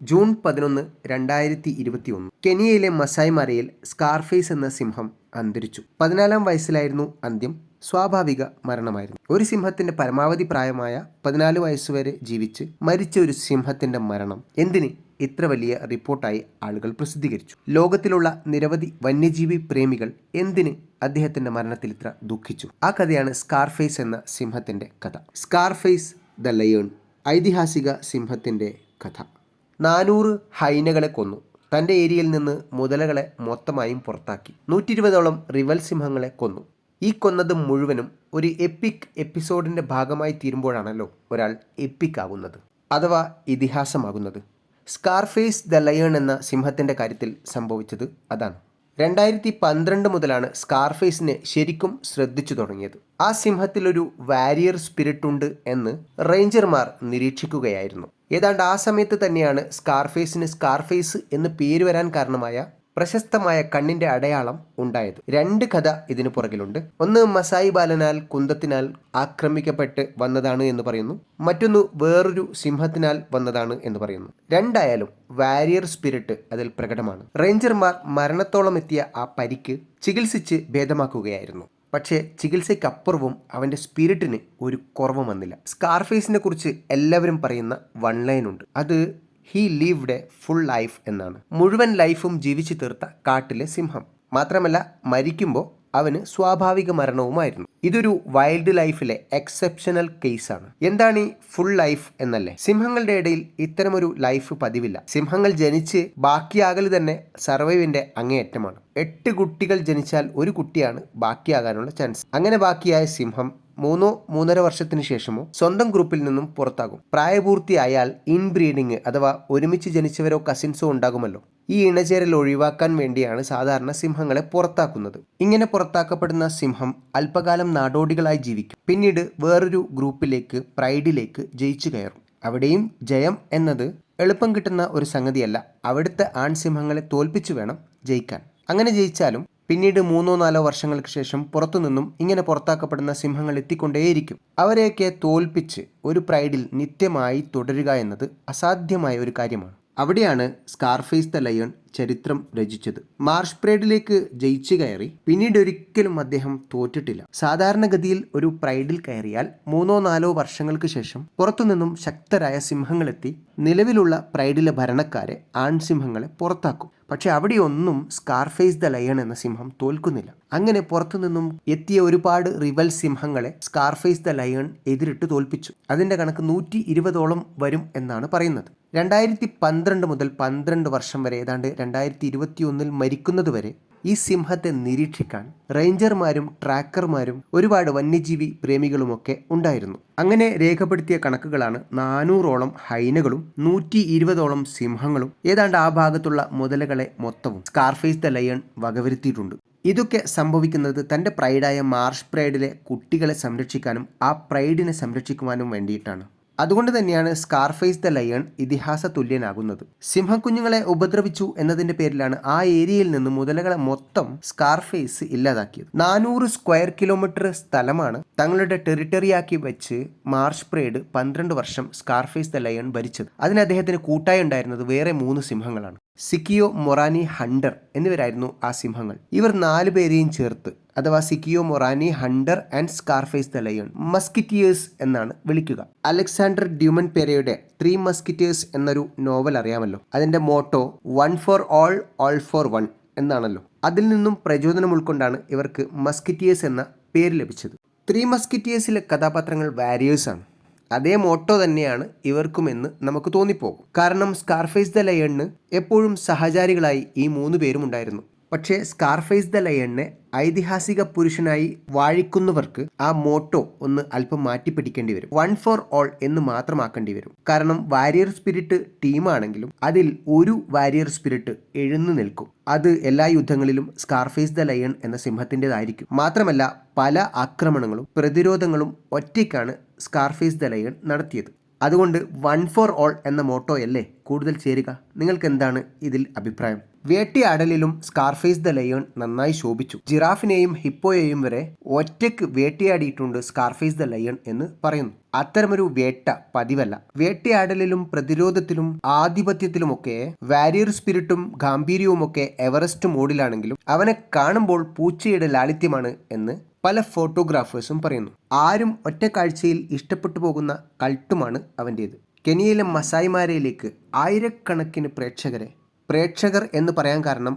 June 11, 2021 കെനിയയിലെ Maasai മരയിൽ Scarface എന്ന സിംഹം അന്തരിച്ചു. 14-ാം വയസ്സിലായിരുന്നു അന്ത്യം. സ്വാഭാവിക മരണമായിരുന്നു. ഒരു സിംഹത്തിന്റെ പരമാവധി പ്രായമായ 14 വയസ്സുവരെ ജീവിച്ച് മരിച്ച ഒരു സിംഹത്തിന്റെ മരണം എന്തിന് ഇത്ര വലിയ റിപ്പോർട്ടായി ആളുകൾ പ്രസിദ്ധീകരിച്ചു? ലോകത്തിലുള്ള നിരവധി വന്യജീവി പ്രേമികൾ എന്തിന് അദ്ദേഹത്തിന്റെ മരണത്തിൽ ഇത്ര ദുഃഖിച്ചു? ആ കഥയാണ് സ്കാർഫേസ് എന്ന സിംഹത്തിന്റെ കഥ. സ്കാർഫേസ് ദ ലയൺ, ഐതിഹാസിക സിംഹത്തിന്റെ കഥ. 400 ഹൈനകളെ കൊന്നു. തൻ്റെ ഏരിയയിൽ നിന്ന് മുതലകളെ മൊത്തമായും പുറത്താക്കി. 120ഓളം റിവൽ സിംഹങ്ങളെ കൊന്നു. ഈ കൊന്നത് മുഴുവനും ഒരു എപ്പിക് എപ്പിസോഡിൻ്റെ ഭാഗമായി തീരുമ്പോഴാണല്ലോ ഒരാൾ എപ്പിക് ആകുന്നത്, അഥവാ ഇതിഹാസമാകുന്നത്. സ്കാർഫേസ് ദ ലയൺ എന്ന സിംഹത്തിൻ്റെ കാര്യത്തിൽ സംഭവിച്ചത് അതാണ്. 2012 മുതലാണ് സ്കാർഫേസിനെ ശരിക്കും ശ്രദ്ധിച്ചു തുടങ്ങിയത്. ആ സിംഹത്തിലൊരു വാരിയർ സ്പിരിറ്റ് ഉണ്ട് എന്ന് റേഞ്ചർമാർ നിരീക്ഷിക്കുകയായിരുന്നു. ഏതാണ്ട് ആ സമയത്ത് തന്നെയാണ് സ്കാർഫേസിന് സ്കാർഫേസ് എന്ന് പേര് വരാൻ കാരണമായ പ്രശസ്തമായ കണ്ണിന്റെ അടയാളം ഉണ്ടായത്. 2 കഥ ഇതിനു പുറകിലുണ്ട്. ഒന്ന് മസായി ബാലനാൽ കുന്തത്തിനാൽ ആക്രമിക്കപ്പെട്ട് വന്നതാണ് എന്ന് പറയുന്നു. മറ്റൊന്ന് വേറൊരു സിംഹത്തിനാൽ വന്നതാണ് എന്ന് പറയുന്നു. രണ്ടായാലും വാരിയർ സ്പിരിറ്റ് അതിൽ പ്രകടമാണ്. റേഞ്ചർമാർ മരണത്തോളം എത്തിയ ആ പരിക്ക് ചികിത്സിച്ച് ഭേദമാക്കുകയായിരുന്നു. പക്ഷേ ചികിത്സയ്ക്കപ്പുറവും അവൻ്റെ സ്പിരിറ്റിന് ഒരു കുറവും വന്നില്ല. സ്കാർഫേസിനെ കുറിച്ച് എല്ലാവരും പറയുന്ന വൺ ലൈൻ ഉണ്ട്. അത് he lived A full life എന്നാണ്. മുഴുവൻ ലൈഫും ജീവിച്ചു തീർത്ത കാട്ടിലെ സിംഹം. മാത്രമല്ല, മരിക്കുമ്പോൾ അവന് സ്വാഭാവിക മരണവുമായിരുന്നു. ഇതൊരു വൈൽഡ് ലൈഫിലെ എക്സെപ്ഷണൽ കേസാണ്. എന്താണ് ഈ ഫുൾ ലൈഫ് എന്നല്ലേ? സിംഹങ്ങളുടെ ഇടയിൽ ഇത്തരമൊരു ലൈഫ് പതിവില്ല. സിംഹങ്ങൾ ജനിച്ച് ബാക്കിയാകൽ തന്നെ സർവൈവിന്റെ അങ്ങേയറ്റമാണ്. 8 കുട്ടികൾ ജനിച്ചാൽ ഒരു കുട്ടിയാണ് ബാക്കിയാകാനുള്ള ചാൻസ്. അങ്ങനെ ബാക്കിയായ സിംഹം 3-3.5 വർഷത്തിന് ശേഷമോ സ്വന്തം ഗ്രൂപ്പിൽ നിന്നും പുറത്താകും. പ്രായപൂർത്തിയായാൽ ഇൻബ്രീഡിങ് അഥവാ ഒരുമിച്ച് ജനിച്ചവരോ കസിൻസോ ഉണ്ടാകുമല്ലോ. ഈ ഇണചേരൽ ഒഴിവാക്കാൻ വേണ്ടിയാണ് സാധാരണ സിംഹങ്ങളെ പുറത്താക്കുന്നത്. ഇങ്ങനെ പുറത്താക്കപ്പെടുന്ന സിംഹം അല്പകാലം നാടോടികളായി ജീവിക്കും. പിന്നീട് വേറൊരു ഗ്രൂപ്പിലേക്ക്, പ്രൈഡിലേക്ക് ജയിച്ചു കയറും. അവിടെയും ജയം എന്നത് എളുപ്പം കിട്ടുന്ന ഒരു സംഗതിയല്ല. അവിടുത്തെ ആൺസിംഹങ്ങളെ തോൽപ്പിച്ചു വേണം ജയിക്കാൻ. അങ്ങനെ ജയിച്ചാലും പിന്നീട് 3-4 വർഷങ്ങൾക്ക് ശേഷം പുറത്തുനിന്നും ഇങ്ങനെ പുറത്താക്കപ്പെടുന്ന സിംഹങ്ങൾ എത്തിക്കൊണ്ടേയിരിക്കും. അവരെയൊക്കെ തോൽപ്പിച്ച് ഒരു പ്രൈഡിൽ നിത്യമായി തുടരുക എന്നത് അസാധ്യമായ ഒരു കാര്യമാണ്. അവിടെയാണ് സ്കാർഫേസ് ദ ലയൺ ചരിത്രം രചിച്ചത്. മാർഷ് പ്രൈഡിലേക്ക് ജയിച്ചു കയറി പിന്നീട് ഒരിക്കലും അദ്ദേഹം തോറ്റിട്ടില്ല. സാധാരണഗതിയിൽ ഒരു പ്രൈഡിൽ കയറിയാൽ 3-4 വർഷങ്ങൾക്ക് ശേഷം പുറത്തുനിന്നും ശക്തരായ സിംഹങ്ങളെത്തി നിലവിലുള്ള പ്രൈഡിലെ ഭരണക്കാരെ ആൺസിംഹങ്ങളെ പുറത്താക്കും. പക്ഷെ അവിടെയൊന്നും സ്കാർഫേസ് ദ ലയൺ എന്ന സിംഹം തോൽക്കുന്നില്ല. അങ്ങനെ പുറത്തുനിന്നും എത്തിയ ഒരുപാട് റിവൽ സിംഹങ്ങളെ സ്കാർഫേസ് ദ ലയൺ എതിരിട്ട് തോൽപ്പിച്ചു. അതിന്റെ കണക്ക് 120ഓളം വരും എന്നാണ് പറയുന്നത്. 2012 മുതൽ 12 വർഷം വരെ, ഏതാണ്ട് 2021 മരിക്കുന്നതുവരെ ഈ സിംഹത്തെ നിരീക്ഷിക്കാൻ റേഞ്ചർമാരും ട്രാക്കർമാരും ഒരുപാട് വന്യജീവി പ്രേമികളുമൊക്കെ ഉണ്ടായിരുന്നു. അങ്ങനെ രേഖപ്പെടുത്തിയ കണക്കുകളാണ് 400ഓളം ഹൈനകളും 120ഓളം സിംഹങ്ങളും ഏതാണ്ട് ആ ഭാഗത്തുള്ള മുതലകളെ മൊത്തവും സ്കാർഫേസ് ദ ലയൺ വകവരുത്തിയിട്ടുണ്ട്. ഇതൊക്കെ സംഭവിക്കുന്നത് തൻ്റെ പ്രൈഡായ മാർഷ് പ്രൈഡിലെ കുട്ടികളെ സംരക്ഷിക്കാനും ആ പ്രൈഡിനെ സംരക്ഷിക്കുവാനും വേണ്ടിയിട്ടാണ്. അതുകൊണ്ട് തന്നെയാണ് സ്കാർഫേസ് ദ ലയൺ ഇതിഹാസ തുല്യനാകുന്നത്. സിംഹക്കുഞ്ഞുങ്ങളെ ഉപദ്രവിച്ചു എന്നതിന്റെ പേരിലാണ് ആ ഏരിയയിൽ നിന്ന് മുതലകളെ മൊത്തം സ്കാർഫേസ് ഇല്ലാതാക്കിയത്. 400 സ്ക്വയർ കിലോമീറ്റർ സ്ഥലമാണ് തങ്ങളുടെ ടെറിട്ടറിയാക്കി വെച്ച് മാർഷ് പ്രൈഡ് 12 വർഷം സ്കാർഫേസ് ദ ലയൺ ഭരിച്ചത്. അതിന് അദ്ദേഹത്തിന് കൂട്ടായി ഉണ്ടായിരുന്നത് വേറെ 3 സിംഹങ്ങളാണ്. സിക്കിയോ, മൊറാനി, ഹണ്ടർ എന്നിവരായിരുന്നു ആ സിംഹങ്ങൾ. ഇവർ 4 പേരെയും ചേർത്ത്, അഥവാ സിക്കിയോ, മൊറാനി, Hunter and Scarface the lion, മസ്കിറ്റിയേഴ്സ് എന്നാണ് വിളിക്കുക. അലക്സാണ്ടർ ഡ്യൂമൻ പെരയുടെ 3 മസ്കിറ്റിയേഴ്സ് എന്നൊരു നോവൽ അറിയാമല്ലോ. അതിന്റെ motto 1 for all, all for one എന്നാണല്ലോ. അതിൽ നിന്നും പ്രചോദനം ഉൾക്കൊണ്ടാണ് ഇവർക്ക് മസ്കിറ്റിയേഴ്സ് എന്ന പേര് ലഭിച്ചത്. 3 മസ്കിറ്റിയേഴ്സിലെ കഥാപാത്രങ്ങൾ വാരിയേഴ്സാണ്. അതേ മോട്ടോ തന്നെയാണ് ഇവർക്കുമെന്ന് നമുക്ക് തോന്നിപ്പോകും. കാരണം സ്കാർഫേസ് ദ ലയണിന് എപ്പോഴും സഹചാരികളായി ഈ 3 പേരും ഉണ്ടായിരുന്നു. പക്ഷേ സ്കാർഫേസ് ദ ലയണിനെ ഐതിഹാസിക പുരുഷനായി വാഴിക്കുന്നവർക്ക് ആ മോട്ടോ ഒന്ന് അല്പം മാറ്റിപ്പിടിക്കേണ്ടി വരും. 1 ഫോർ ഓൾ എന്ന് മാത്രമാക്കേണ്ടി വരും. കാരണം വാരിയർ സ്പിരിറ്റ് ടീമാണെങ്കിലും അതിൽ ഒരു വാരിയർ സ്പിരിറ്റ് എഴുന്നു നിൽക്കും. അത് എല്ലാ യുദ്ധങ്ങളിലും സ്കാർഫേസ് ദ ലയൺ എന്ന സിംഹത്തിൻ്റെതായിരിക്കും. മാത്രമല്ല, പല ആക്രമണങ്ങളും പ്രതിരോധങ്ങളും ഒറ്റയ്ക്കാണ് സ്കാർഫേസ് ദ ലയൺ നടത്തിയത്. അതുകൊണ്ട് 1 ഫോർ ഓൾ എന്ന മോട്ടോയല്ലേ കൂടുതൽ ചേരുക? നിങ്ങൾക്ക് എന്താണ് ഇതിൽ അഭിപ്രായം? വേട്ടയാടലിലും സ്കാർഫേസ് ദ ലയൺ നന്നായി ശോഭിച്ചു. ജിറാഫിനെയും ഹിപ്പോയെയും വരെ ഒറ്റയ്ക്ക് വേട്ടയാടിയിട്ടുണ്ട് സ്കാർഫേസ് ദ ലയൺ എന്ന് പറയുന്നു. അത്തരമൊരു വേട്ട പതിവല്ല. വേട്ടയാടലിലും പ്രതിരോധത്തിലും ആധിപത്യത്തിലുമൊക്കെ വാരിയർ സ്പിരിറ്റും ഗാംഭീര്യവുമൊക്കെ എവറസ്റ്റ് മോഡിലാണെങ്കിലും അവനെ കാണുമ്പോൾ പൂച്ചയുടെ ലാളിത്യമാണ് എന്ന് പല ഫോട്ടോഗ്രാഫേഴ്സും പറയുന്നു. ആരും ഒറ്റ കാഴ്ചയിൽ ഇഷ്ടപ്പെട്ടു പോകുന്ന കൾട്ടുമാണ് അവൻ്റേത്. കെനിയയിലെ മസായിമാരയിലേക്ക് ആയിരക്കണക്കിന് പ്രേക്ഷകർ എന്ന് പറയാൻ കാരണം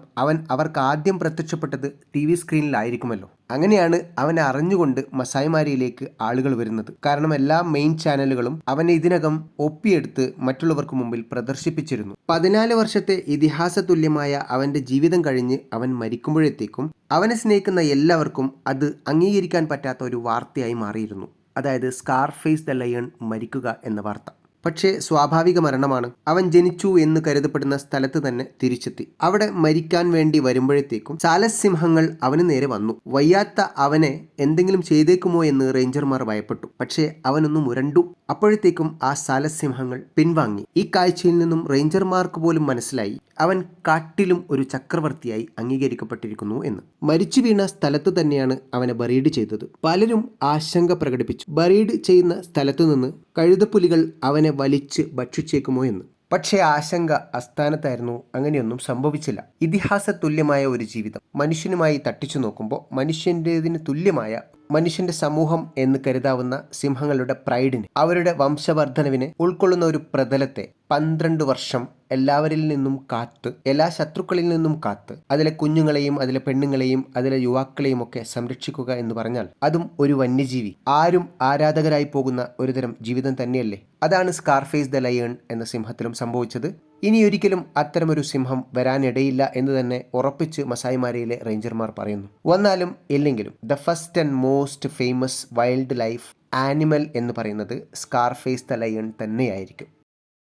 അവർക്ക് ആദ്യം പ്രത്യക്ഷപ്പെട്ടത് TV സ്ക്രീനിലായിരിക്കുമല്ലോ. അങ്ങനെയാണ് അവനെ അറിഞ്ഞുകൊണ്ട് മസായിമാരയിലേക്ക് ആളുകൾ വരുന്നത്. കാരണം എല്ലാ മെയിൻ ചാനലുകളും അവനെ ഇതിനകം ഒപ്പിയെടുത്ത് മറ്റുള്ളവർക്ക് മുമ്പിൽ പ്രദർശിപ്പിച്ചിരുന്നു. 14 വർഷത്തെ ഇതിഹാസ തുല്യമായ അവൻ്റെ ജീവിതം കഴിഞ്ഞ് അവൻ മരിക്കുമ്പോഴത്തേക്കും അവനെ സ്നേഹിക്കുന്ന എല്ലാവർക്കും അത് അംഗീകരിക്കാൻ പറ്റാത്ത ഒരു വാർത്തയായി മാറിയിരുന്നു. അതായത് സ്കാർഫേസ് ദ ലയൺ മരിക്കുക എന്ന വാർത്ത. പക്ഷേ സ്വാഭാവിക മരണമാണ്. അവൻ ജനിച്ചു എന്ന് കരുതപ്പെടുന്ന സ്ഥലത്ത് തന്നെ തിരിച്ചെത്തി. അവിടെ മരിക്കാൻ വേണ്ടി വരുമ്പോഴത്തേക്കും സാലസിംഹങ്ങൾ അവന് നേരെ വന്നു. വയ്യാത്ത അവനെ എന്തെങ്കിലും ചെയ്തേക്കുമോ എന്ന് റേഞ്ചർമാർ ഭയപ്പെട്ടു. പക്ഷേ അവനൊന്ന് മുരണ്ടു. അപ്പോഴത്തേക്കും ആ സാലസിംഹങ്ങൾ പിൻവാങ്ങി. ഈ കാഴ്ചയിൽ നിന്നും റേഞ്ചർമാർക്ക് പോലും മനസ്സിലായി അവൻ കാട്ടിലും ഒരു ചക്രവർത്തിയായി അംഗീകരിക്കപ്പെട്ടിരിക്കുന്നു എന്ന്. മരിച്ചു വീണ സ്ഥലത്ത് തന്നെയാണ് അവനെ ബറീഡ് ചെയ്തത്. പലരും ആശങ്ക പ്രകടിപ്പിച്ചു, ബറീഡ് ചെയ്യുന്ന സ്ഥലത്തു നിന്ന് കഴുതപ്പുലികൾ അവനെ വലിച്ച് ഭക്ഷിച്ചേക്കുമോ എന്ന്. പക്ഷേ ആശങ്ക അസ്ഥാനത്തായിരുന്നു. അങ്ങനെയൊന്നും സംഭവിച്ചില്ല. ഇതിഹാസ തുല്യമായ ഒരു ജീവിതം മനുഷ്യനുമായി തട്ടിച്ചു നോക്കുമ്പോൾ മനുഷ്യൻ്റെതിന് തുല്യമായ മനുഷ്യന്റെ സമൂഹം എന്ന് കരുതാവുന്ന സിംഹങ്ങളുടെ പ്രൈഡിനെ, അവരുടെ വംശവർദ്ധനവിനെ ഉൾക്കൊള്ളുന്ന ഒരു പ്രതലത്തെ 12 വർഷം എല്ലാവരിൽ നിന്നും കാത്ത്, എല്ലാ ശത്രുക്കളിൽ നിന്നും കാത്ത്, അതിലെ കുഞ്ഞുങ്ങളെയും അതിലെ പെണ്ണുങ്ങളെയും അതിലെ യുവാക്കളെയും ഒക്കെ സംരക്ഷിക്കുക എന്ന് പറഞ്ഞാൽ അതും ഒരു വന്യജീവി, ആരും ആരാധകരായി പോകുന്ന ഒരുതരം ജീവിതം തന്നെയല്ലേ. അതാണ് സ്കാർഫേസ് ദ ലയൺ എന്ന സിംഹത്തിലും സംഭവിച്ചത്. ഇനിയൊരിക്കലും അത്തരമൊരു സിംഹം വരാനിടയില്ല എന്ന് തന്നെ ഉറപ്പിച്ച് മസായിമാരയിലെ റേഞ്ചർമാർ പറയുന്നു. വന്നാലും ഇല്ലെങ്കിലും the first and most famous wild life animal എന്ന് പറയുന്നത് സ്കാർഫേസ് ദ ലയൺ തന്നെയായിരിക്കും.